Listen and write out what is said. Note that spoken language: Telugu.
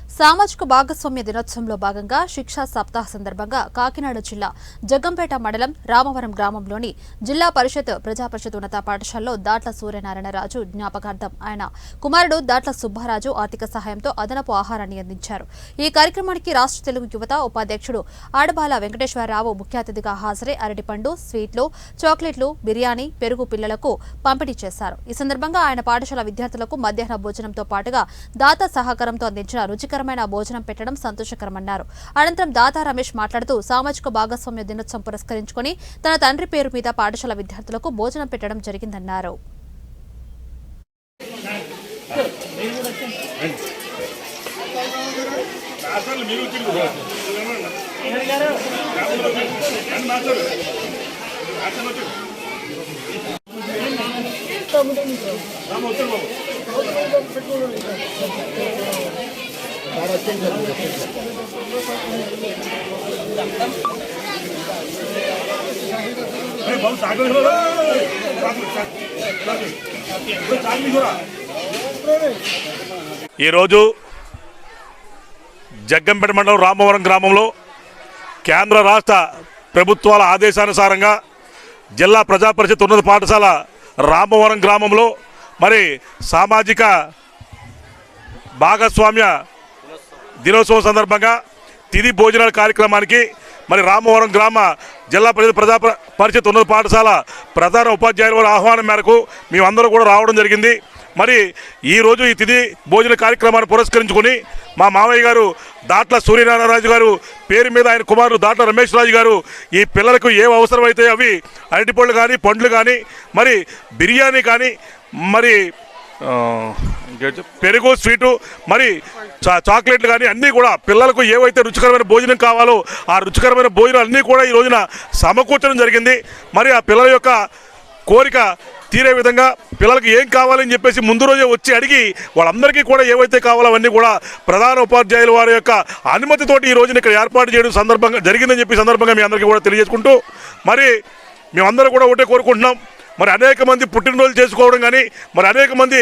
సామాజిక భాగస్వామ్య దినోత్సవంలో భాగంగా శిక్షా సప్తాహ సందర్భంగా కాకినాడ జిల్లా జగ్గంపేట మండలం రామవరం గ్రామంలోని జిల్లా పరిషత్ ప్రజాపరిషత్ ఉన్నత పాఠశాలలో దాట్ల సూర్యనారాయణరాజు జ్ఞాపకార్థం ఆయన కుమారుడు దాట్ల సుబ్బారాజు ఆర్థిక సహాయంతో అదనపు ఆహారాన్ని అందించారు. ఈ కార్యక్రమానికి రాష్ట్ర తెలుగు యువత ఉపాధ్యక్షుడు ఆడబాల వెంకటేశ్వరరావు ముఖ్య అతిథిగా హాజరై అరటిపండు, స్వీట్లు, చాక్లెట్లు, బిర్యానీ, పెరుగు పిల్లలకు పంపిణీ చేశారు. ఈ సందర్భంగా ఆయన పాఠశాల విద్యార్థులకు మధ్యాహ్న భోజనంతో పాటుగా దాత సహకారంతో అందించిన రుచికరమైన భోజనం పెట్టడం సంతోషకరమన్నారు. అనంతరం దాతా రమేష్ మాట్లాడుతూ సామాజిక భాగస్వామ్య దినోత్సవం పురస్కరించుకుని తన తండ్రి పేరు మీద పాఠశాల విద్యార్థులకు భోజనం పెట్టడం జరిగిందన్నారు. ఈరోజు జగ్గంపేట మండలం రామవరం గ్రామంలో కేంద్ర రాష్ట్ర ప్రభుత్వాల ఆదేశానుసారంగా జిల్లా ప్రజాపరిషత్ ఉన్నత పాఠశాల రామవరం గ్రామంలో మరి సామాజిక భాగస్వామ్య దినోత్సవం సందర్భంగా తిథి భోజనాల కార్యక్రమానికి మరి రామవరం గ్రామ జిల్లా ప్రజాపరిషత్ ఉన్నత పాఠశాల ప్రధాన ఉపాధ్యాయుల వారి ఆహ్వానం మేరకు మేమందరూ కూడా రావడం జరిగింది. మరి ఈరోజు ఈ తిథి భోజన కార్యక్రమాన్ని పురస్కరించుకొని మా మావయ్య గారు దాట్ల సూర్యనారాయణరాజు గారు పేరు మీద ఆయన కుమారుడు దాట్ల రమేష్ రాజు గారు ఈ పిల్లలకు ఏం అవసరమైతే అవి అరటిపళ్ళు కానీ, పండ్లు కానీ, మరి బిర్యానీ కానీ, మరి పెరుగు, స్వీటు, మరి చాక్లెట్లు కానీ అన్నీ కూడా పిల్లలకు ఏవైతే రుచికరమైన భోజనం కావాలో ఆ రుచికరమైన భోజనం అన్నీ కూడా ఈ రోజున సమకూర్చడం జరిగింది. మరి ఆ పిల్లల యొక్క కోరిక తీరే విధంగా పిల్లలకి ఏం కావాలని చెప్పేసి ముందు రోజే వచ్చి అడిగి వాళ్ళందరికీ కూడా ఏవైతే కావాలో అవన్నీ కూడా ప్రధాన ఉపాధ్యాయుల వారి యొక్క అనుమతితోటి ఈ రోజున ఇక్కడ ఏర్పాటు చేయడం సందర్భంగా జరిగిందని చెప్పి సందర్భంగా మీ అందరికీ కూడా తెలియజేసుకుంటూ మరి మేమందరూ కూడా ఒకటే కోరుకుంటున్నాం. మరి అనేక మంది పుట్టినరోజులు చేసుకోవడం కానీ, మరి అనేక మంది